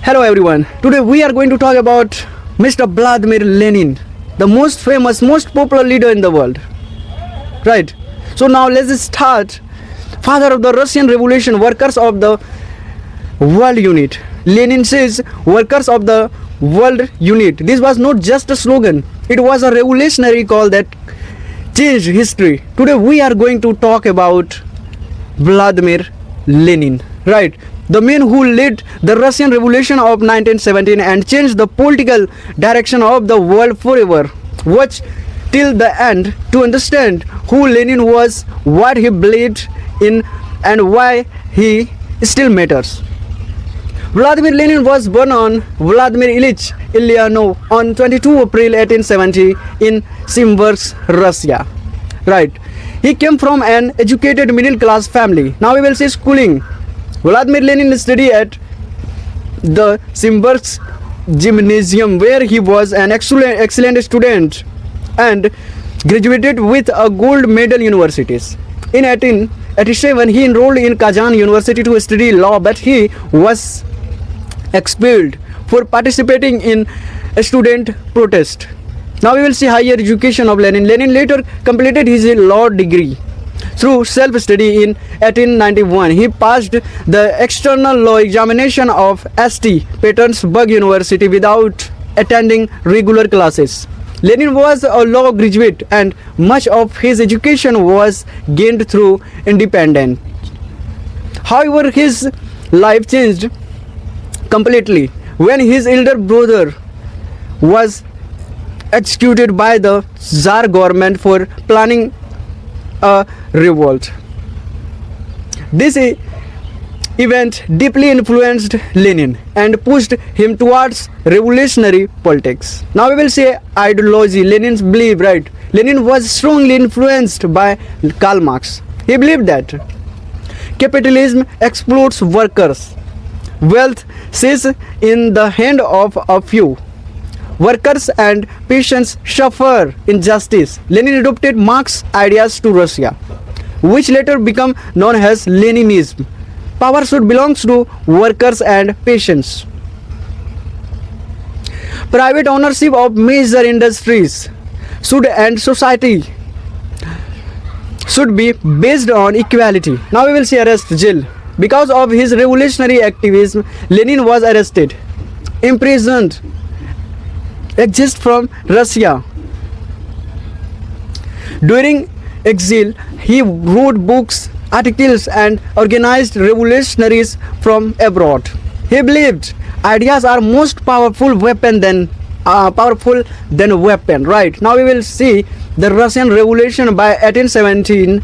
Hello everyone. Today we are going to talk about Mr. Vladimir Lenin, the most famous, most popular leader in the world. Right. So now let's start. Father of the Russian Revolution, workers of the world unit. Lenin says workers of the world unit. This was not just a slogan. It was a revolutionary call that changed history. Today we are going to talk about Vladimir Lenin. Right. The man who led the Russian Revolution of 1917 and changed the political direction of the world forever. Watch till the end to understand who Lenin was, what he believed in, and why he still matters. Vladimir Lenin was born on Vladimir Ilyich Ulyanov on 22 April 1870 in Simbersk, Russia. Right. He came from an educated middle class family. Now we will see schooling. Vladimir Lenin studied at the Simbersk Gymnasium, where he was an excellent student and graduated with a gold medal universities. In 1887, he enrolled in Kazan University to study law, but he was expelled for participating in a student protest. Now we will see higher education of Lenin. Lenin later completed his law degree through self-study in 1891. He passed the external law examination of St. Petersburg University without attending regular classes. Lenin was a law graduate and much of his education was gained through independence. However, his life changed completely when his elder brother was executed by the Tsar government for planning a revolt. This event deeply influenced Lenin and pushed him towards revolutionary politics. Now we will say ideology. Lenin's belief, right? Lenin was strongly influenced by Karl Marx. He believed that capitalism exploits workers. Wealth sits in the hand of a few. Workers and patients suffer injustice. Lenin adopted Marx's ideas to Russia, which later became known as Leninism. Power should belong to workers and patients. Private ownership of major industries should end. Society should be based on equality. Now we will see arrest, jail. Because of his revolutionary activism, Lenin was arrested, imprisoned, exiled from Russia. During exile, he wrote books, articles, and organized revolutionaries from abroad. He believed ideas are most powerful than a weapon. Right. Now we will see the Russian Revolution. By 1817,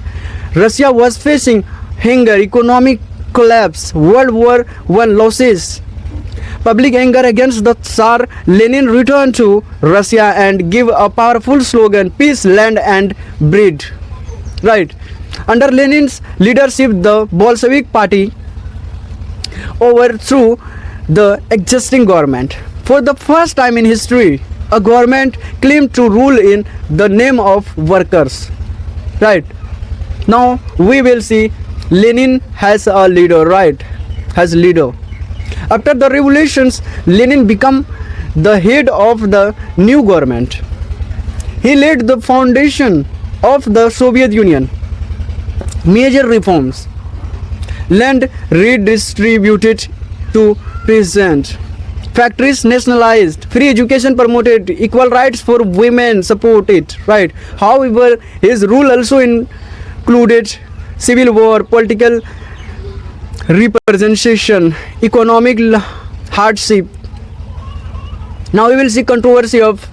Russia was facing hunger, economic collapse, World War I losses, public anger against the Tsar. Lenin returned to Russia and gave a powerful slogan: peace, land, and bread. Right. Under Lenin's leadership, the Bolshevik Party overthrew the existing government. For the first time in history, a government claimed to rule in the name of workers. Right. Now we will see Lenin has a leader. Right. Has leader. After the revolutions, Lenin became the head of the new government. He led the foundation of the Soviet Union. Major reforms: land redistributed to peasants, factories nationalized, free education promoted, equal rights for women supported. Right. However, his rule also included civil war, political representation, economic hardship. Now we will see controversy of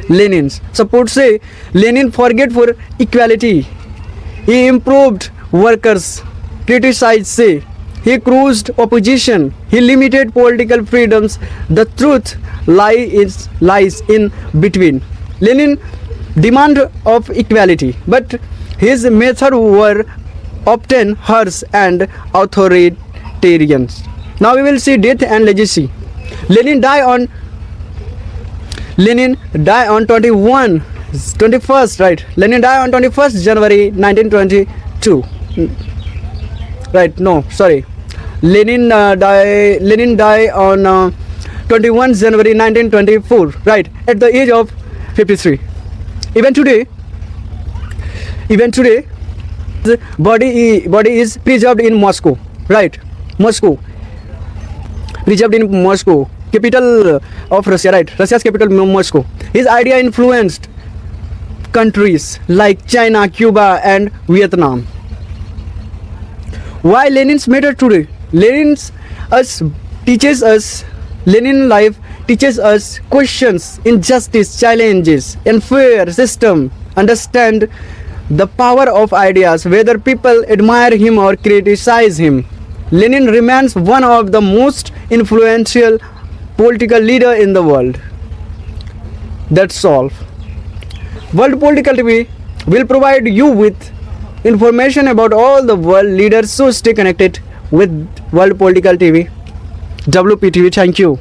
Lenin's. Support say Lenin forget for equality. He improved workers. Criticized say he cruised opposition. He limited political freedoms. The truth lies in between. Lenin demand of equality, but his methods were often harsh and authoritarian. Now we will see death and legacy. Lenin died on 21st, right? Lenin died on 21st January 1922. Right? No, sorry. Lenin died on 21 January 1924, right, at the age of 53. Even today, the body is preserved in Moscow, right? Moscow, preserved in Moscow, capital of Russia, right? Russia's capital, Moscow. His idea influenced countries like China, Cuba, and Vietnam. Why Lenin's matter today? Lenin life teaches us questions, injustice, challenges, and fair system. Understand the power of ideas, whether people admire him or criticize him. Lenin remains one of the most influential political leader in the world. That's all. World Political TV will provide you with information about all the world leaders, so stay connected with World Political TV. WPTV, thank you.